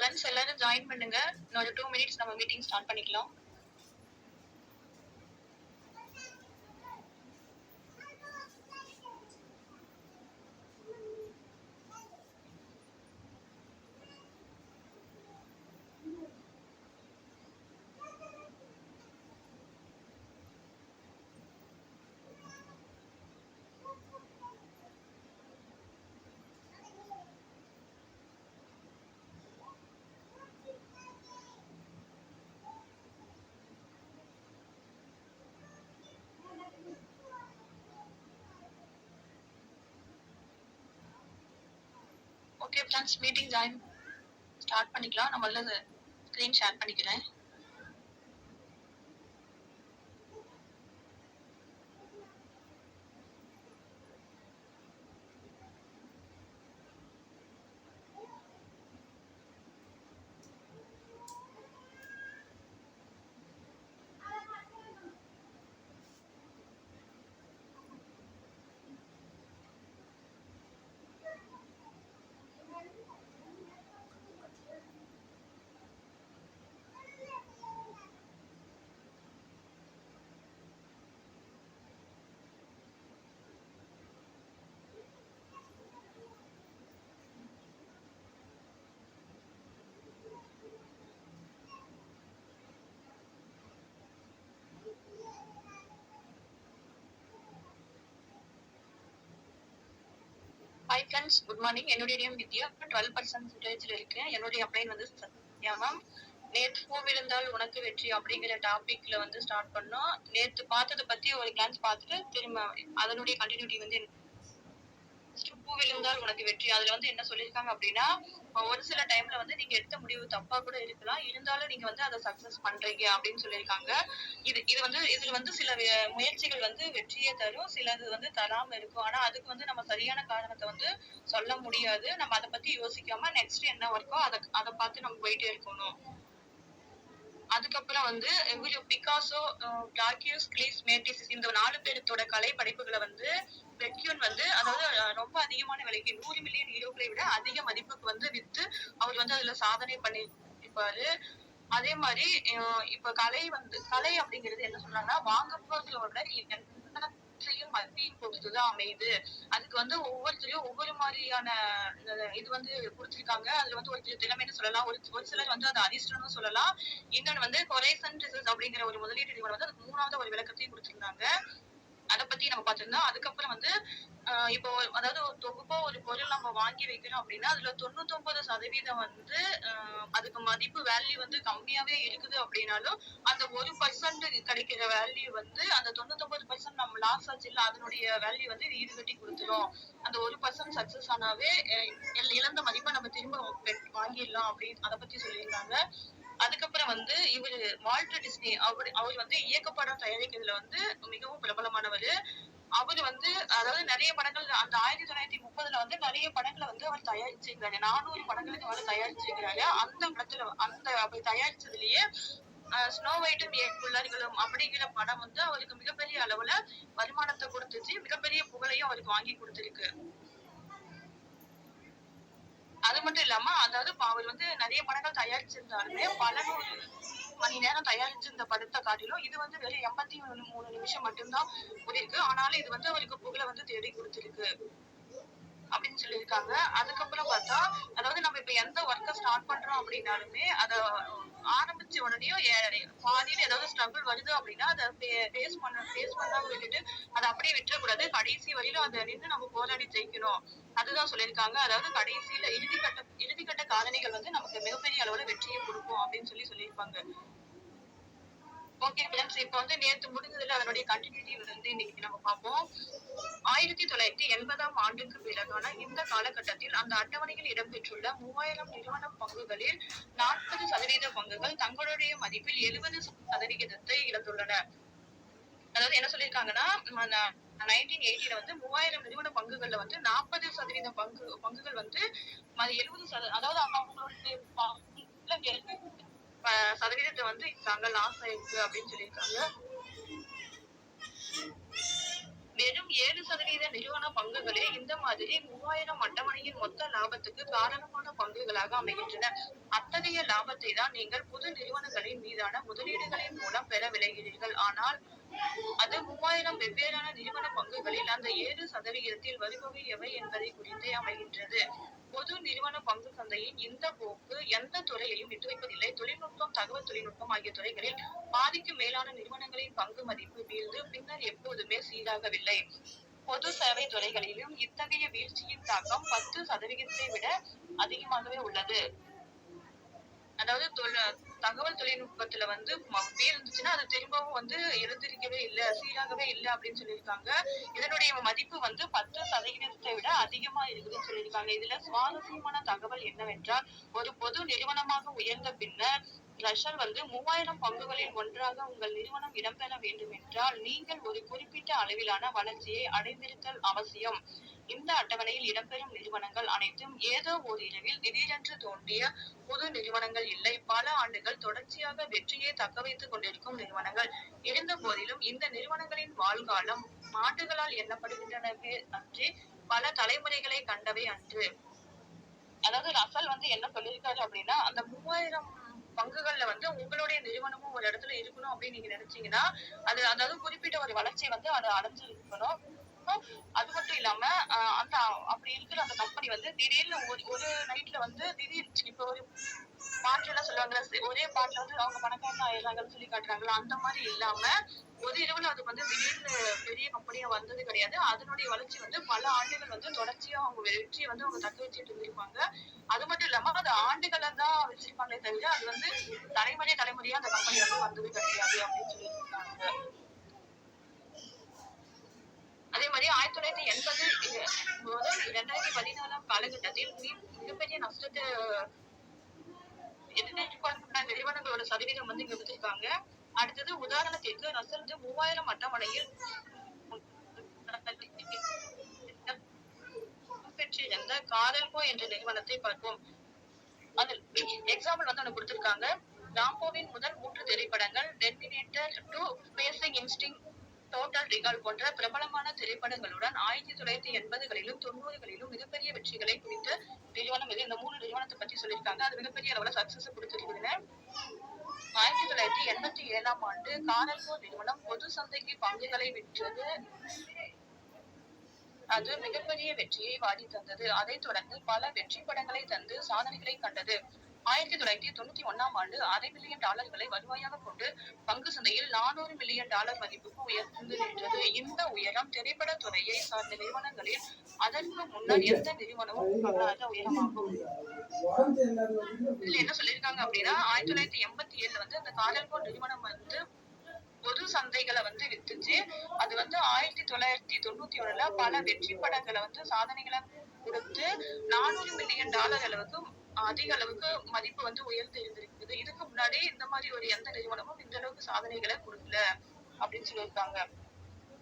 Friends எல்லாரும் join பண்ணுங்க. இன்னொரு 2 மினிட்ஸ் நம்ம மீட்டிங் ஸ்டார்ட் பண்ணிக்கலாம். Okay friends, meeting join start பண்ணிக்கலாம். நான் முதல்ல ஸ்க்ரீன் ஷேர் பண்ணிக்கிறேன். Hi friends, good morning. என்னுடைய நேம் வித்யா. 12% இருக்கேன். என்னுடைய அப்ளைன் வந்து சத்யா மேம். நேற்று பூவிருந்தால் உனக்கு வெற்றி அப்படிங்கிற டாபிக்ல வந்து ஸ்டார்ட் பண்ணோம். நேற்று பார்த்ததை பத்தி ஒரு கிளான்ஸ் பார்த்துட்டு திரும்ப அதனுடைய கண்டினியூட்டி வந்து பூவிருந்தால் உனக்கு வெற்றி. அதுல வந்து என்ன சொல்லியிருக்காங்க அப்படின்னா, ஒரு சில டைம்ல வந்து நீங்க எடுத்த முடிவு தப்பா கூட இருக்கலாம், இருந்தாலும் நீங்க வந்து அதை சக்சஸ் பண்றீங்க அப்படின்னு சொல்லியிருக்காங்க. இதுல வந்து சில முயற்சிகள் வந்து வெற்றியை தரும், சிலது வந்து தராம இருக்கும். ஆனா அதுக்கு வந்து நம்ம சரியான காரணத்தை வந்து சொல்ல முடியாது. நம்ம அதை பத்தி யோசிக்காம நெக்ஸ்ட் என்ன ஒர்க்கோ அதை பார்த்து நம்ம போயிட்டே இருக்கணும். அதுக்கப்புறம் வந்து இவரு பிகாசோ, பிளாக்கியூஸ், கிளீஸ், மேட்டிஸ் இந்த 4 பேருத்தோட கலை படைப்புகளை வந்து பெக்யூன் வந்து அதாவது ரொம்ப அதிகமான விலைக்கு 100 மில்லியன் யூரோக்களை விட அதிக மதிப்புக்கு வந்து வித்து அவர் வந்து அதுல சாதனை பண்ணிருப்பாரு. அதே மாதிரி இப்ப கலை அப்படிங்கிறது என்ன சொல்றாங்கன்னா, வாங்க போறதோட எண்ணத்தையும் மதிப்பையும் பொறுத்துதான் அமையுது. அதுக்கு வந்து ஒவ்வொருத்தரையும் ஒவ்வொரு மாதிரியான இது வந்து கொடுத்திருக்காங்க. அதுல வந்து ஒரு திறமைன்னு சொல்லலாம், ஒரு சிலர் வந்து அது அதிர்ஷ்டம்னு சொல்லலாம். இன்னொன்னு வந்து கொரேசன் ரிசர்ச் அப்படிங்கிற ஒரு முதலீட்டு நிறுவனம் வந்து அதுக்கு 3வது ஒரு விளக்கத்தையும் கொடுத்திருந்தாங்க. அதை பத்தி நம்ம பார்த்திருந்தோம். அதுக்கப்புறம் வந்து இப்போ அதாவது ஒரு தொகுப்பா ஒரு பொருள் நம்ம வாங்கி வைக்கிறோம் அப்படின்னா அதுல 99% வந்து அதுக்கு மதிப்பு வேல்யூ வந்து கம்மியாவே இருக்குது அப்படின்னாலும் அந்த 1% கிடைக்கிற வேல்யூ வந்து அந்த 99% நம்ம லாஸ் ஆச்சு இல்ல, அதனுடைய வேல்யூ வந்து ஈடுகட்டி கொடுத்துரும். அந்த 1% சக்சஸ் ஆனாவே இழந்த மதிப்பை நம்ம திரும்ப வாங்கிடலாம் அப்படின்னு அதை பத்தி சொல்லியிருந்தாங்க. அதுக்கப்புறம் வந்து இவரு வால்ட் டிஸ்னி அவர் வந்து இயக்கப்படம் தயாரிக்கிறதுல வந்து மிகவும் பிரபலமானவர். அவரு வந்து அதாவது நிறைய படங்கள் அந்த 1930 வந்து நிறைய படங்களை வந்து அவர் தயாரிச்சிருக்காரு. 400 படங்களுக்கு அவர் தயாரிச்சிருக்கிறாரு. அந்த படத்துல அவர் தயாரிச்சதுலயே ஸ்னோ ஒயிட்டும் 7 புள்ளர்களும் அப்படிங்கிற படம் வந்து அவருக்கு மிகப்பெரிய அளவுல வருமானத்தை கொடுத்துச்சு, மிகப்பெரிய புகழையும் அவருக்கு வாங்கி கொடுத்திருக்கு. அது மட்டும் இல்லாம அதாவது அவர் வந்து நிறைய படங்கள் தயாரிச்சிருந்தாலுமே பல 100 மணி நேரம் தயாரிச்சிருந்த படத்தை காட்டிலும் இது வந்து வெறும் 83 நிமிஷம் மட்டும்தான் ஓடிருக்கு. ஆனாலும் இது வந்து அவருக்கு புகழை வந்து தேடி கொடுத்திருக்கு அப்படின்னு சொல்லியிருக்காங்க. அதுக்கப்புறம் பார்த்தா அதாவது நம்ம இப்ப எந்த ஒர்க்கை ஸ்டார்ட் பண்றோம் அப்படின்னாலுமே அதை ஆரம்பிச்ச உடனேயும் பாதியில ஏதாவது ஸ்ட்ரகிள் வருது அப்படின்னா அதை ஃபேஸ் பண்ணாம விட்டுட்டு அதை அப்படியே விட்டுறக்கூடாது. கடைசி வரையிலும் அதை நின்று நம்ம போராடி ஜெயிக்கணும். அதுதான் சொல்லியிருக்காங்க. அதாவது கடைசியில இறுதிக்கட்ட காரணிகள் வந்து நமக்கு மிகப்பெரிய அளவுல வெற்றியை கொடுக்கும் அப்படின்னு சொல்லியிருப்பாங்க. ஓகே ஃப்ரெண்ட்ஸ், இப்போ வந்து நேற்று முடிஞ்சதுல அதனுடைய கண்டினியூட்டி வந்து இன்னைக்கு நம்ம பார்ப்போம். 1980ஆம் ஆண்டுக்கு பிறகான இந்த காலகட்டத்தில் அந்த அட்டவணையில் இடம்பெற்றுள்ள 3000 நிறுவன பங்குகளில் 40% பங்குகள் தங்களுடைய மதிப்பில் 70% இழந்துள்ளன. அதாவது என்ன சொல்லியிருக்காங்கன்னா, 1980 வந்து 3000 நிறுவன பங்குகள்ல வந்து 40% பங்குகள் வந்து 70%, அதாவது அவங்களுடைய சதவீதத்தை வந்து லாஸ் ஆயிருக்கு அப்படின்னு சொல்லியிருக்காங்க. வெறும் 7% நிறுவன பங்குகளே இந்த மாதிரி 3000 அட்டவணையின் மொத்த லாபத்துக்கு காரணமான பங்குகளாக அமைகின்றன. அத்தகைய லாபத்தை தான் நீங்கள் புது நிறுவனங்களின் மீதான முதலீடுகளின் மூலம் பெற விளைகிறீர்கள். ஆனால் அது 3000 வெவ்வேறான நிறுவன பங்குகளில் அந்த 7%த்தில் வருபவை எவை என்பதை குறித்தே அமைகின்றது. பொது நிறுவன பங்கு சந்தையின் இந்த போக்கு எந்த துறையையும் விட்டுவைப்பதில்லை. தொழில்நுட்பம், தகவல் தொழில்நுட்பம் ஆகிய துறைகளில் பாதிக்கும் மேலான நிறுவனங்களின் பங்கு மதிப்பு வீழ்ந்து பின்னர் எப்போதுமே சீராகவில்லை. பொது சேவை துறைகளிலும் இத்தகைய வீழ்ச்சியின் தாக்கம் 10%ஐ விட அதிகமாகவே உள்ளது. அதாவது தகவல் தொழில்நுட்பத்துல வந்து வீழ்ந்துச்சுன்னா அது திரும்பவும் வந்து எழுந்திருக்கவே இல்ல, சீராகவே இல்ல அப்படின்னு சொல்லியிருக்காங்க. இதனுடைய மதிப்பு வந்து 10%ஐ விட அதிகமா இருக்குதுன்னு சொல்லியிருக்காங்க. இதுல சுவாரஸ்யமான தகவல் என்னவென்றால், ஒரு பொது நிறுவனமாக உயர்ந்த பின்னர் ரஷல் வந்து 3000 பங்குகளில் ஒன்றாக உங்கள் நிறுவனம் இடம்பெற வேண்டுமென்றால் நீங்கள் ஒரு குறிப்பிட்ட அளவிலான வளர்ச்சியை அடைந்திருத்தல் அவசியம். இந்த அட்டவணையில் இடம்பெறும் நிறுவனங்கள் அனைத்தும் ஏதோ ஓர் இரவில் திடீரென்று தோன்றிய புது நிறுவனங்கள் இல்லை. பல ஆண்டுகள் தொடர்ச்சியாக வெற்றியை தக்கவைத்துக் கொண்டிருக்கும் நிறுவனங்கள். இருந்த போதிலும் இந்த நிறுவனங்களின் வாழ்காலம் ஆண்டுகளால் எண்ணப்படுகின்றனவே அன்றி பல தலைமுறைகளை கண்டவை அன்று. அதாவது ரசல் வந்து என்ன சொல்லியிருக்காரு அப்படின்னா, அந்த 3000 பங்குகள்ல வந்து உங்களுடைய நிறுவனமும் ஒரு இடத்துல இருக்கணும் அப்படின்னு நீங்க நினைச்சீங்கன்னா, அது அதாவது குறிப்பிட்ட ஒரு வளர்ச்சி வந்து அது அடைஞ்சிருக்கணும். அது மட்டும் இல்லாம அந்த அப்படி இருக்கிற அந்த கம்பெனி வந்து திடீர்னு ஒரு நைட்ல வந்து இப்ப ஒரு பாட்டுல எல்லாம் சொல்லுவாங்கல்ல, ஒரே பாட்டுல வந்து அவங்க பணக்காரங்க ஆயிடுறாங்கன்னு சொல்லி காட்டுறாங்களா, அந்த மாதிரி இல்லாம ஒரு இரவுல அது வந்து திடீர்னு பெரிய கம்பெனியா வந்தது கிடையாது. அதனுடைய வளர்ச்சி வந்து பல ஆண்டுகள் வந்து தொடர்ச்சியா அவங்க வெற்றியை வந்து அவங்க தக்க வச்சுட்டு இருந்திருப்பாங்க. அது மட்டும் இல்லாம அது ஆண்டுகளை தான் வச்சிருப்பாங்களே தவிர அது வந்து தலைமுறையா அந்த கம்பெனி வந்து வந்தது கிடையாது அப்படின்னு சொல்லியிருக்காங்க. அதே மாதிரி 1980 முதல் 2014 காலகட்டத்தில் மிகப்பெரிய நஷ்டத்தை எதிர்பார்க்கிற நிறுவனங்களோட சதவீதம் வந்து இங்க கொடுத்திருக்காங்க. அடுத்தது உதாரணத்திற்கு ரசல் 3000 அட்டவணையில் பெற்றிருந்த காரல்கோ என்ற நிறுவனத்தை பார்ப்போம். அதில் எக்ஸாம்பிள் வந்து ஒண்ணு கொடுத்திருக்காங்க. ராம்போவின் முதல் 3 திரைப்படங்கள் டெர்மினேட்டர் 2, பேசிக் இன்ஸ்டிங், டோட்டல் ரிகால் போன்ற பிரபலமான திரைப்படங்களுடன் 1980களிலும் 90களிலும் மிகப்பெரிய வெற்றிகளை குறித்த நிறுவனம் இது. இந்த 3 நிறுவனத்தை பத்தி சொல்லியிருக்காங்க. அது மிகப்பெரிய அளவுல சக்சஸ் கொடுத்திருக்குதுன்னு. 1987ஆம் ஆண்டு காரல்கோ நிறுவனம் பொது சந்தைக்கு பங்குகளை விற்றது. அது மிகப்பெரிய வெற்றியை வாரி தந்தது. அதைத் தொடர்ந்து பல வெற்றி படங்களை தந்து சாதனைகளை கண்டது. 1991ஆம் ஆண்டு $500 மில்லியன் வருவாயாக கொண்டு பங்கு சந்தையில் $400 மில்லியன் மதிப்புக்கு உயர்ந்து நின்றது. இந்த உயரம் திரைப்பட துறையை சார்ந்த நிறுவனங்களில் அதற்கு முன்னர் எந்த நிறுவனமும் இல்லாத உயரமாகும். இதுல என்ன சொல்லியிருக்காங்க அப்படின்னா, 1987 வந்து அந்த காரல்கோ நிறுவனம் வந்து பொது சந்தைகளை வந்து வித்துச்சு. அது வந்து 1991ல பல வெற்றி படங்களை வந்து சாதனைகளை கொடுத்து $400 மில்லியன் அளவுக்கு அதிக அளவுக்கு மதிப்பு வந்து உயர்ந்து இருந்திருக்குது. இதுக்கு முன்னாடி இந்த மாதிரி ஒரு எந்த நிறுவனமும் இந்த அளவுக்கு சாதனைகளை கொடுக்கல அப்படின்னு சொல்லியிருக்காங்க.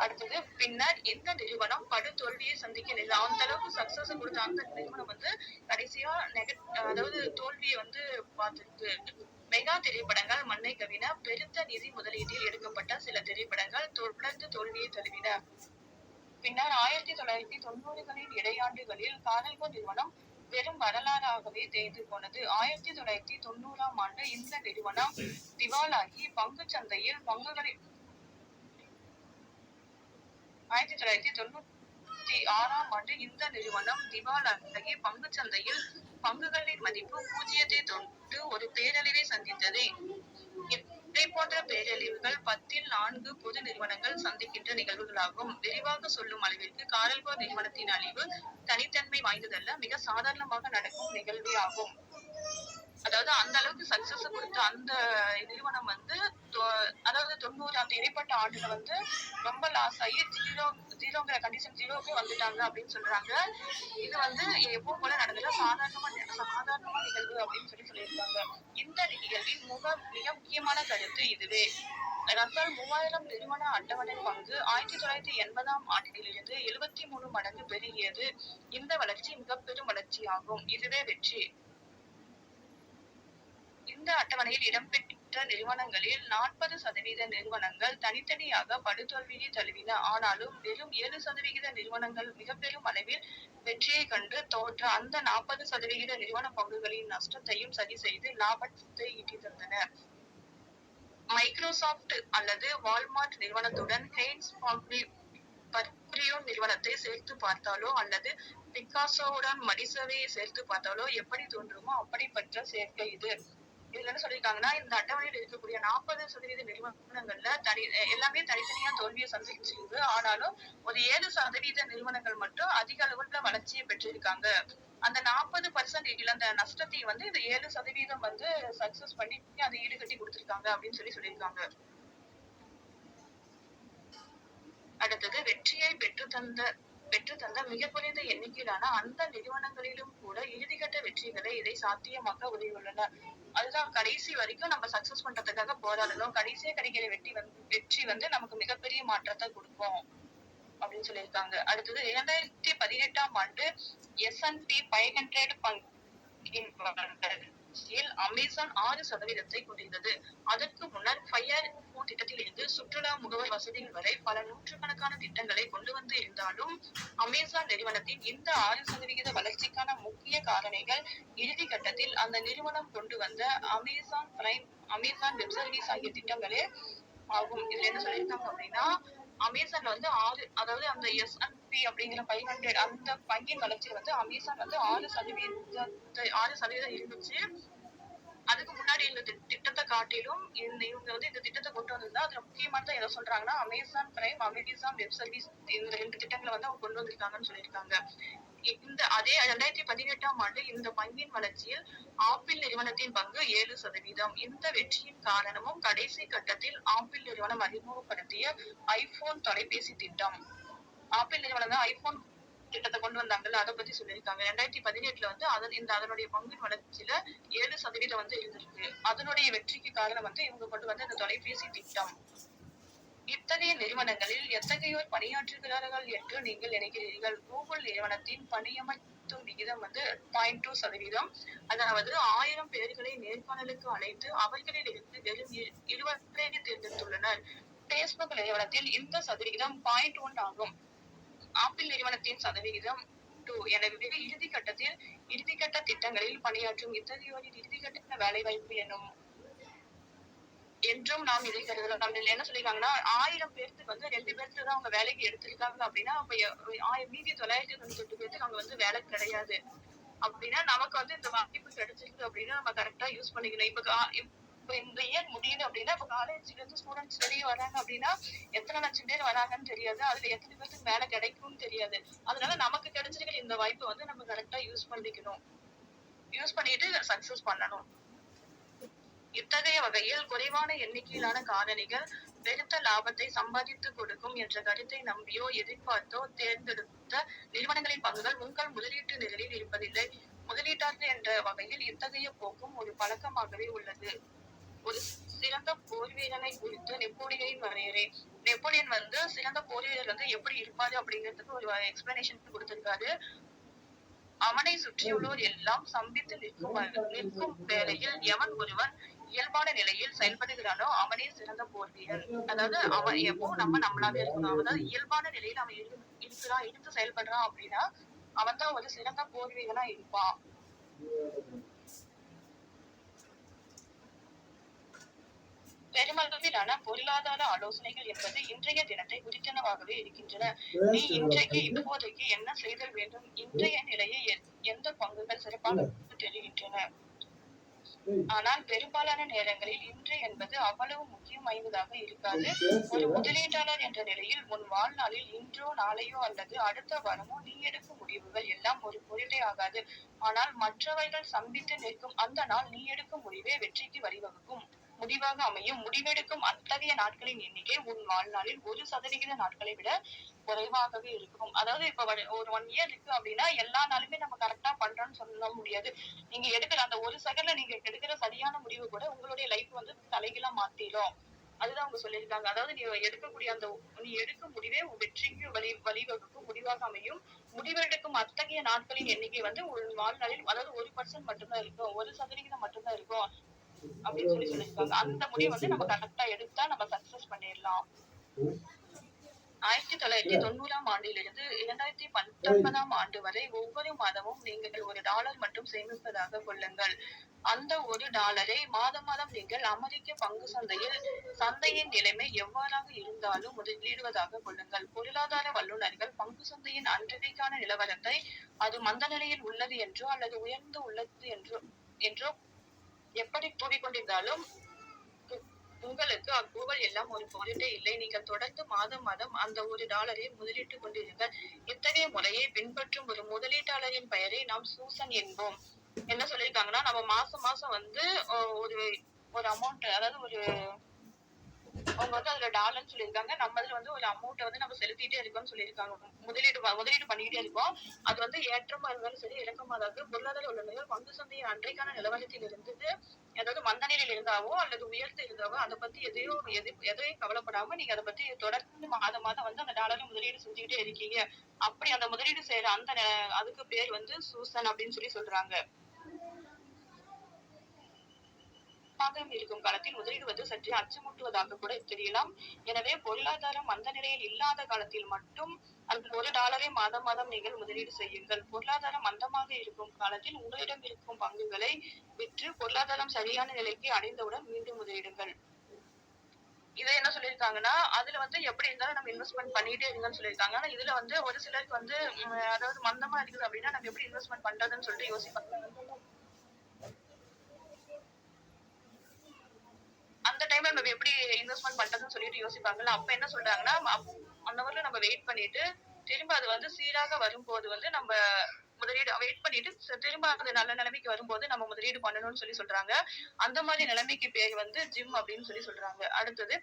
அடுத்தது பின்னர் இந்த நிறுவனம் படு தோல்வியை சந்திக்க அந்த அளவுக்கு சக்சஸ் கொடுத்த அந்த நிறுவனம் வந்து கடைசியா அதாவது தோல்வியை வந்து பார்த்திருக்கு. மெகா திரைப்படங்கள் மண்ணை கவின. பெருத்த நிதி முதலீட்டில் எடுக்கப்பட்ட சில திரைப்படங்கள் தொடர்ந்து தோல்வியை தழுவின. பின்னர் 1990களின் இடையாண்டுகளில் காரல்கோ நிறுவனம் வெறும் வரலாறாகவே தேய்ந்து போனது. 1990ஆம் ஆண்டு இந்த நிறுவனம் திவாலாகி பங்கு சந்தையில் பங்குகளை 1996ஆம் ஆண்டு இந்த நிறுவனம் திவாலாகி பங்கு சந்தையில் பங்குகளின் மதிப்பு 0 தொட்டு ஒரு பேரழிவை சந்தித்தது. இதை போன்ற பேரழிவுகள் 10ல் 4 பொது நிறுவனங்கள் சந்திக்கின்ற நிகழ்வுகளாகும். விரிவாக சொல்லும் அளவிற்கு காரல்கோ நிறுவனத்தின் அழிவு தனித்தன்மை வாய்ந்ததல்ல, மிக சாதாரணமாக நடக்கும் நிகழ்வே ஆகும். அதாவது அந்த அளவுக்கு சக்சஸ் கொடுத்த அந்த நிறுவனம் வந்து அதாவது 90 அந்த இடைப்பட்ட ஆண்டுல வந்து ரொம்ப லாஸ் ஆகி ஜீரோங்கிற கண்டிஷன் ஜீரோக்கே வந்துட்டாங்க அப்படின்னு சொல்றாங்க. இது வந்து எப்பவும் போல நடந்தது சாதாரணமா நிகழ்வு அப்படின்னு சொல்லியிருக்காங்க. இந்த நிகழ்வின் மிக முக்கியமான கருத்து இதுவே. ரசல் 3000 நிறுவன அட்டவணை பங்கு 1980ஆம் ஆண்டிலிருந்து 73 மடங்கு பெருகியது. இந்த வளர்ச்சி மிகப்பெரும் வளர்ச்சியாகும். இதுவே வெற்றி. இந்த அட்டவணையில் இடம்பெற்ற பெற்ற நிறுவனங்களில் 40% நிறுவனங்கள் தனித்தனியாக படுதோல்வியை தழுவின. ஆனாலும் வெறும் 7% நிறுவனங்கள் மிகப்பெரும் அளவில் வெற்றியை கண்டு தோற்ற அந்த 40% நிறுவன பங்குகளின் நஷ்டத்தையும் சரி செய்து லாபத்தை ஈட்டி தந்தன. மைக்ரோசாப்ட் அல்லது வால்மார்ட் நிறுவனத்துடன் ஹெய்ன்ஸ் பர்க்யூரி நிறுவனத்தை சேர்த்து பார்த்தாலோ அல்லது பிக்காசோவுடன் மடிசேவையை சேர்த்து பார்த்தாலோ எப்படி தோன்றுமோ அப்படிப்பட்ட சேர்க்கை இது. இதுல என்ன சொல்லியிருக்காங்கன்னா, இந்த அட்டவணையில் இருக்கக்கூடிய 40% நிறுவனங்கள்ல எல்லாமே தனித்தனியா தோல்வியை சந்திச்சிருக்கு. ஆனாலும் ஒரு 7% நிறுவனங்கள் மட்டும் அதிக அளவுல வளர்ச்சியை பெற்றிருக்காங்க. அந்த 40% இழந்த நஷ்டத்தை வந்து இந்த 7% சக்சஸ் பண்ணி அதை ஈடுகட்டி கொடுத்திருக்காங்க அப்படின்னு சொல்லியிருக்காங்க. அடுத்தது வெற்றியை பெற்றுத்தந்த மிக குறைந்த எண்ணிக்கையிலான அந்த நிறுவனங்களிலும் கூட இறுதிக்கட்ட வெற்றிகளை இதை சாத்தியமாக்க உதவியுள்ளன. அதுதான் கடைசி வரைக்கும் நம்ம சக்சஸ் பண்றதுக்காக போராடணும். கடைசியா கிடைக்கிற வெற்றி வந்து நமக்கு மிகப்பெரிய மாற்றத்தை கொடுக்கும் அப்படின்னு சொல்லியிருக்காங்க. அடுத்தது 2018ஆம் ஆண்டு S&P 500 அமேசான் 6% கொண்டிருந்தது. அதற்கு முன்னர் ஃபயர் போன் திட்டத்தில் இருந்து சுற்றுலா முகவர் வசதிகள் வரை பல நூற்றுக்கணக்கான திட்டங்களை கொண்டு வந்து இருந்தாலும் அமேசான் நிறுவனத்தின் இந்த 6% வளர்ச்சிக்கான முக்கிய காரணிகள் இறுதி கட்டத்தில் அந்த நிறுவனம் கொண்டு வந்த Amazon prime, Amazon web service ஆகிய திட்டங்களே ஆகும். இதுல என்ன சொல்லியிருக்காங்க அப்படின்னா, அமேசான் வந்து அதாவது அந்த S&P அப்படிங்கிற 500 அந்த பங்கின் வளர்ச்சி வந்து அமேசான் வந்து 6% இருந்துச்சு. அதுக்கு முன்னாடி இந்த திட்டத்தை காட்டிலும் இவங்க வந்து இந்த திட்டத்தை கொண்டு வந்திருந்தா அதுல முக்கியமானதை எதை சொல்றாங்கன்னா, Amazon prime, Amazon web service இந்த 2 திட்டங்களை வந்து அவங்க கொண்டு வந்திருக்காங்கன்னு சொல்லியிருக்காங்க. அதே 2018ஆம் ஆண்டு இந்த பங்கின் வளர்ச்சியில் ஆப்பிள் நிறுவனத்தின் பங்கு 7%. இந்த வெற்றியின் காரணமும் கடைசி கட்டத்தில் ஆப்பிள் நிறுவனம் அறிமுகப்படுத்திய ஐபோன் தொலைபேசி திட்டம். ஆப்பிள் நிறுவனம் தான் ஐபோன் திட்டத்தை கொண்டு வந்தாங்கல்ல, அதை பத்தி சொல்லியிருக்காங்க. 2018 வந்து அதனுடைய பங்கின் வளர்ச்சியில 7% வந்து இருந்திருக்கு. அதனுடைய வெற்றிக்கு காரணம் வந்து இவங்க கொண்டு வந்த இந்த தொலைபேசி திட்டம். இத்தகைய நிறுவனங்களில் எத்தகையோர் பணியாற்றுகிறார்கள் என்று நீங்கள் நினைக்கிறீர்கள்? கூகுள் நிறுவனத்தின் பணியமர்த்தும் விகிதம் வந்து 0.2%. அதாவது 1000 பேர்களை நேர்காணலுக்கு அழைத்து அவர்களிலிருந்து வெறும் 20 தேர்ந்தெடுத்துள்ளனர். பேஸ்புக் நிறுவனத்தில் இந்த சதவிகிதம் 0.1 ஆகும். ஆப்பிள் நிறுவனத்தின் சதவிகிதம் 2. எனவே இறுதிக்கட்ட திட்டங்களில் பணியாற்றும் இத்தகையோரின் இறுதிக்கட்ட வேலை வாய்ப்பு என்றும் நாம் இதை கருதலாம். என்ன சொல்லிருக்காங்கன்னா, 1000 பேருக்கு வந்து 2 பேருக்கு தான் அவங்க வேலைக்கு எடுத்திருக்காங்க அப்படின்னா, அப்ப மீதி 998 பேருக்கு அவங்க வந்து வேலை கிடையாது அப்படின்னா, நமக்கு வந்து இந்த வாய்ப்பு கிடைச்சிருக்கு அப்படின்னா நம்ம கரெக்டா யூஸ் பண்ணிக்கணும். இப்ப இந்த இயர் முடியுது அப்படின்னா, இப்ப காலேஜ்ல இருந்து ஸ்டூடெண்ட்ஸ் வெளியே வராங்க அப்படின்னா எத்தனை லட்சம் பேர் வராங்கன்னு தெரியாது. அதுல எத்தனை பேருக்கு வேலை கிடைக்கும்னு தெரியாது. அதனால நமக்கு கிடைச்சிருக்கிற இந்த வாய்ப்பை வந்து நம்ம கரெக்டா யூஸ் பண்ணிக்கணும். யூஸ் பண்ணிட்டு சக்சஸ் பண்ணணும். இத்தகைய வகையில் குறைவான எண்ணிக்கையிலான காரணிகள் பெருத்த லாபத்தை சம்பாதித்து கொடுக்கும் என்ற கருத்தை நம்பியோ எதிர்பார்த்தோ தேர்ந்தெடுத்த நிறுவனங்களின் பங்குகள் உங்கள் முதலீட்டு நிரலில் இருப்பதில்லை. முதலீட்டாளர் என்ற வகையில் இத்தகைய போக்கும் ஒரு பழக்கமாகவே உள்ளது. ஒரு சிறந்த போர் வீரனை குறித்து நெப்போலியனின் வரையறை. நெப்போலியன் வந்து சிறந்த போர் வீரர் வந்து எப்படி இருப்பாரு அப்படிங்கிறதுக்கு ஒரு எக்ஸ்பிளனேஷன் கொடுத்திருக்காரு. அவனை சுற்றியுள்ளோர் எல்லாம் சம்பித்து நிற்கும் வேளையில் எவன் ஒருவன் இயல்பான நிலையில் செயல்படுகிறானோ அவனே சிறந்த போர் வீரன். அதாவது அவன் எப்போ நம்மளாவே இருக்கணும். அதாவது இயல்பான நிலையில் அவன் இருந்து செயல்படுறான் அப்படின்னா அவன் தான் ஒரு சிறந்த போர் வீரனா இருப்பான். பெருமளவிலான பொருளாதார ஆலோசனைகள் என்பது இன்றைய தினத்தை குறித்தனவாகவே இருக்கின்றன. நீ இன்றைக்கு இப்போதைக்கு என்ன செய்தல் வேண்டும், இன்றைய நிலையை எந்த பங்குகள் சிறப்பாக தெரிகின்றன. ஆனால் பெரும்பாலான நேரங்களில் இன்று என்பது அவ்வளவு முக்கியம் வாய்ந்ததாக இருக்காது. ஒரு முதலீட்டாளர் என்ற நிலையில் உன் வாழ்நாளில் இன்றோ நாளையோ அல்லது அடுத்த வாரமோ நீ எடுக்கும் முடிவுகள் எல்லாம் ஒரு பொருட்டே ஆகாது. ஆனால் மற்றவர்கள் சம்பித்து நிற்கும் அந்த நாள் நீ எடுக்கும் முடிவே வெற்றிக்கு வழிவகுக்கும் முடிவாக அமையும். முடிவெடுக்கும் அத்தகைய நாட்களின் எண்ணிக்கை உன் வாழ்நாளில் 1% நாட்களை விட குறைவாகவே இருக்கும். அதாவது இப்ப ஒரு 1 இயர் இருக்கு அப்படின்னா எல்லா நாளுமே நம்ம கரெக்டா பண்றோம்னு சொல்ல முடியாது. நீங்க எடுக்கிற அந்த 1 செகண்ட்ல நீங்க எடுக்கிற சரியான முடிவு கூட உங்களுடைய லைஃப் வந்து தலைகீழா மாத்திடும். அதுதான் அவங்க சொல்லியிருக்காங்க. அதாவது நீ எடுக்கும் முடிவே வெற்றிக்கு வழிவகுக்கும் முடிவாக அமையும். முடிவெடுக்கும் அத்தகைய நாட்களின் எண்ணிக்கை வந்து உன் வாழ்நாளில் அதாவது 1% மட்டும்தான் இருக்கும், 1% மட்டும்தான் இருக்கும். அப்படின்னு சொல்லியிருக்காங்க. அந்த முடிவு வந்து நம்ம கரெக்டா எடுத்தா நம்ம சக்சஸ் பண்ணிடலாம். 1990ஆம் ஆண்டிலிருந்து 2019ஆம் ஆண்டு வரை ஒவ்வொரு மாதமும் நீங்கள் $1 மட்டும் சேமிப்பதாக கொள்ளுங்கள். அந்த $1 மாதம் மாதம் நீங்கள் அமெரிக்க பங்கு சந்தையின் நிலைமை எவ்வாறாக இருந்தாலும் முதலீடுவதாக கொள்ளுங்கள். பொருளாதார வல்லுநர்கள் பங்கு சந்தையின் அன்றைக்கான நிலவரத்தை அது மந்த நிலையில் உள்ளது என்றோ அல்லது உயர்ந்து உள்ளது என்றோ எப்படி கூறிக்கொண்டிருந்தாலும் உங்களுக்கு அப்புகழ் எல்லாம் ஒரு பொருட்டே இல்லை. நீங்கள் தொடர்ந்து மாதம் மாதம் அந்த $1 முதலிட்டுக் கொண்டிருங்கள். இத்தகைய முறையை பின்பற்றும் ஒரு முதலீட்டாளரின் பெயரை நாம் சூசன் என்போம். என்ன சொல்லியிருக்காங்கன்னா, நம்ம மாசம் மாசம் வந்து ஒரு ஒரு அமௌண்ட், அதாவது ஒரு அவங்க வந்து அதுல டாலர்னு சொல்லியிருக்காங்க. நம்ம அதுல வந்து ஒரு அமௌண்ட்டை வந்து நம்ம செலுத்திட்டே இருக்கோம்னு சொல்லியிருக்காங்க. முதலீடு பண்ணிக்கிட்டே இருக்கோம். அது வந்து ஏற்றமா இருந்தாலும் சரி, இறக்கமா, அதாவது பொருளாதார உள்ளவர்கள் பங்கு சந்தையின் அன்றைக்கான நிலவரத்தில் இருந்தது, அதாவது மந்த நிலையில் இருந்தாவோ அல்லது உயர்ந்து இருந்தாவோ அதை பத்தி எதையும் கவலைப்படாம நீங்க அதை பத்தி தொடர்ந்து மாதம் மாதம் வந்து அந்த டாலரை முதலீடு செஞ்சுக்கிட்டே இருக்கீங்க. அப்படி அந்த முதலீடு செய்யற அதுக்கு பேர் வந்து சூசன் அப்படின்னு சொல்றாங்க. இருக்கும் காலத்தில் முதலீடுவது சற்று அச்சமூட்டுவதாக கூட தெரியலாம். எனவே பொருளாதாரம் மந்த நிலையில் இல்லாத காலத்தில் மட்டும் அந்த $1 மாதம் மாதம் நீங்கள் முதலீடு செய்யுங்கள். பொருளாதாரம் மந்தமாக இருக்கும் காலத்தில் உங்களிடம் இருக்கும் பங்குகளை விற்று பொருளாதாரம் சரியான நிலைக்கு அடைந்தவுடன் மீண்டும் முதலீடுங்கள். இதை என்ன சொல்லியிருக்காங்கன்னா, அதுல வந்து எப்படி இருந்தாலும் நம்ம இன்வெஸ்ட்மெண்ட் பண்ணிட்டே இருங்கன்னு சொல்லியிருக்காங்க. ஆனா இதுல வந்து ஒரு சிலருக்கு வந்து அதாவது மந்தமா இருக்குது அப்படின்னா நம்ம எப்படி இன்வெஸ்ட்மெண்ட் பண்றதுன்னு சொல்லிட்டு யோசிப்பாங்க. அந்த டைம்ல நம்ம எப்படி இன்வெஸ்ட்மெண்ட் பண்றதுன்னு சொல்லிட்டு யோசிப்பாங்கல்ல. அப்ப என்ன சொல்றாங்கன்னா, அந்த ஊர்ல நம்ம வெயிட் பண்ணிட்டு திரும்ப அது வந்து சீராக வரும்போது வந்து நம்ம முதலீடு வெயிட் பண்ணிட்டு திரும்ப அது நல்ல நிலைமைக்கு வரும்போது நம்ம முதலீடு பண்ணணும்னு சொல்றாங்க. அந்த மாதிரி நிலைமைக்கு பேர் வந்து ஜிம் அப்படின்னு சொல்றாங்க. அடுத்தது,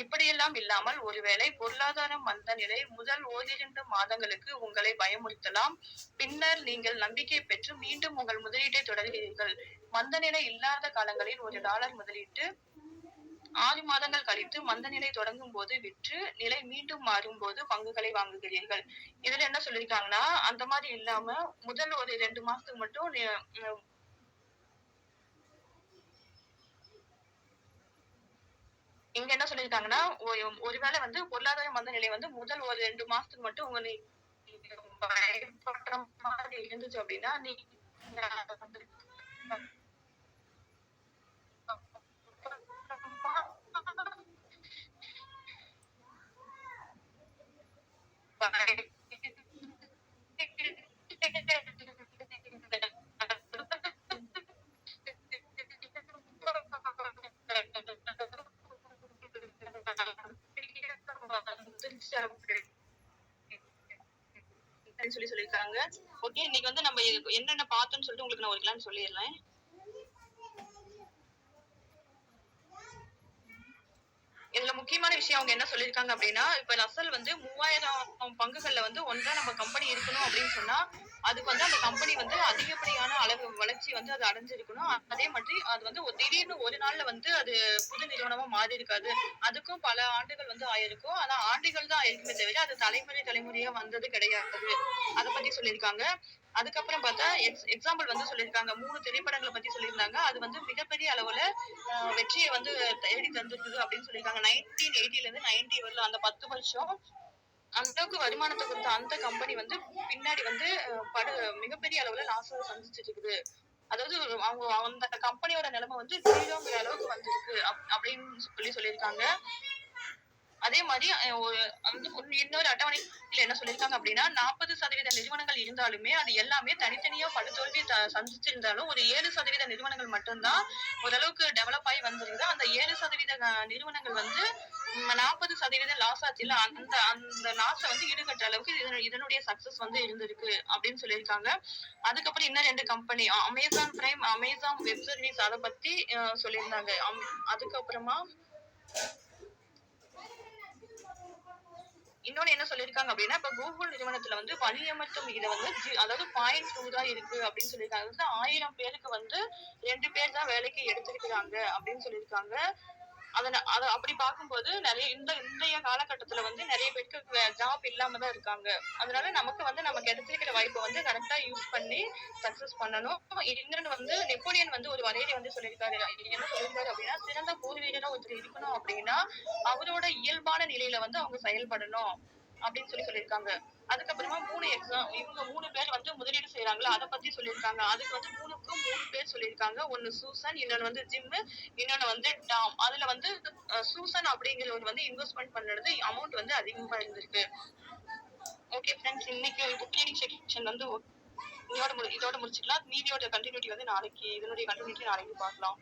இப்படியெல்லாம் இல்லாமல் ஒருவேளை பொருளாதாரம் மந்த நிலை முதல் 1-2 மாதங்களுக்கு உங்களை பயமுறுத்தலாம். பின்னர் நீங்கள் நம்பிக்கை பெற்று மீண்டும் உங்கள் முதலீட்டை தொடர்கிறீர்கள். மந்த நிலை இல்லாத காலங்களில் $1 முதலீட்டு 6 மாதங்கள் கழித்து மந்த நிலை தொடங்கும் போது விற்று நிலை மீண்டும் மாறும் போது பங்குகளை வாங்குகிறீர்கள். இதுல என்ன சொல்லியிருக்காங்கன்னா, அந்த மாதிரி இல்லாம முதல் ஒரு 2 மாசத்துக்கு மட்டும் இங்க என்ன சொல்லியிருக்காங்கன்னா, ஒருவேளை வந்து பொருளாதார மந்த நிலை வந்து முதல் ஒரு 2 மாசத்துக்கு மட்டும் நீங்க பயப்படுற மாதிரி இருந்துச்சு அப்படின்னா நீங்க சொல்லியிருக்காங்க. ஓகே, இன்னைக்கு வந்து நம்ம என்னென்ன பார்த்தோம்னு சொல்லிட்டு உங்களுக்கு நான் ஒரு கிளான்ஸ் சொல்லிடுறேன். இதுல முக்கியமான விஷயம் அவங்க என்ன சொல்லியிருக்காங்க அப்படின்னா, இப்ப நஸ்ஸல் வந்து 3000 பங்குகள்ல வந்து ஒன்றா நம்ம கம்பெனி இருக்கணும் அப்படின்னு சொன்னா அதுக்கு வந்து அந்த கம்பெனி வந்து அதிகப்படியான அளவு வளர்ச்சி வந்து அது அடைஞ்சிருக்கணும். அதே மாதிரி அது வந்து திடீர்னு ஒரு நாள்ல வந்து அது புது நிறுவனமா மாறி இருக்காது. அதுக்கும் பல ஆண்டுகள் வந்து ஆயிருக்கும். ஆனா ஆண்டுகள் தான் ஆயிருக்குமே தவிர அது தலைமுறையா வந்தது கிடையாது. அதை பத்தி சொல்லியிருக்காங்க. அதுக்கப்புறம் பார்த்தா எக்ஸாம்பிள் வந்து சொல்லியிருக்காங்க. 3 திரைப்படங்களை பத்தி சொல்லியிருந்தாங்க. அது வந்து மிகப்பெரிய அளவுல வெற்றியை வந்து தேடி தந்திருக்குது அப்படின்னு சொல்லியிருக்காங்க. 1980ல இருந்து 90 வரல அந்த 10 வருஷம் அந்த அளவுக்கு வருமானத்தை கொடுத்த அந்த கம்பெனி வந்து பின்னாடி வந்து மிகப்பெரிய அளவுல லாஸ் சந்திச்சிட்டு இருக்குது. அதாவது அவங்க அந்த கம்பெனியோட நிலைமை வந்து ஜீரோங்கிற அளவுக்கு வந்திருக்கு அப்படின்னு சொல்லியிருக்காங்க. அதே மாதிரி இன்னொரு அட்டவணையில் என்ன சொல்லியிருக்காங்க அப்படின்னா 40% நிறுவனங்கள் இருந்தாலுமே அது எல்லாமே தனித்தனியா படுதோல்வி சந்திச்சிருந்தாலும் ஒரு 7% நிறுவனங்கள் மட்டும்தான் ஓரளவுக்கு டெவலப் ஆகி வந்திருக்கு. அந்த 7% நிறுவனங்கள் வந்து 40% லாஸ் ஆச்சுல, அந்த லாஸை வந்து ஈடுகட்ட அளவுக்கு இதனுடைய சக்சஸ் வந்து இருந்திருக்கு அப்படின்னு சொல்லியிருக்காங்க. அதுக்கப்புறம் இன்னும் 2 company Amazon prime, Amazon web service அதை பத்தி சொல்லியிருந்தாங்க. அதுக்கப்புறமா இன்னொன்னு என்ன சொல்லியிருக்காங்க அப்படின்னா, இப்ப கூகுள் நிறுவனத்துல வந்து பணியமர்த்தும் இதை வந்து அதாவது 0.2 தான் இருக்கு அப்படின்னு சொல்லியிருக்காங்க. வந்து 1000 பேருக்கு வந்து 2 பேர் தான் வேலைக்கு எடுத்திருக்கிறாங்க அப்படின்னு சொல்லியிருக்காங்க. அத அப்படி பார்க்கும்போது நெறைய இன்றைய காலகட்டத்துல வந்து நெறைய பேருக்கு ஜாப் இல்லாம தான் இருக்காங்க. அதனால நமக்கு வந்து நமக்கு கிடைச்சிருக்கிற வாய்ப்ப வந்து கரெக்ட்டா யூஸ் பண்ணி சக்சஸ் பண்ணணும். இன்னொன்னு வந்து நெப்போலியன் வந்து ஒரு வரையறை வந்து சொல்லியிருக்காரு. என்ன சொல்லியிருக்காரு அப்படின்னா, சிறந்த போர் வீரரா ஒருத்தர் இருக்கணும் அப்படின்னா, அவரோட இயல்பான நிலையில வந்து அவங்க செயல்படணும். அப்படின்னு சொல்லியிருக்காங்க. அதுக்கப்புறமா 3 இவங்க 3 பேர் வந்து முதலீடு செய்றாங்கல்ல, அத பத்தி சொல்லியிருக்காங்க. அதுக்கு வந்து 3க்கும் 3 பேர் சொல்லியிருக்காங்க. ஒண்ணு சூசன், இன்னொன்னு வந்து ஜிம், இன்னொன்னு வந்து டாம். அதுல வந்து சூசன் அப்படிங்கிறவர் வந்து இன்வெஸ்ட்மென்ட் பண்ணது அமௌண்ட் வந்து அதிகமா இருந்திருக்கு. ஓகே ஃபிரெண்ட்ஸ், இன்னைக்கு புக் ரீடிங் செக்ஷன் வந்து இதோட முடிச்சுக்கலாம். மீதியோட கன்டினியூட்டி வந்து நாளைக்கு இதனுடைய கன்டினியூட்டி நாளைக்கு பார்க்கலாம்.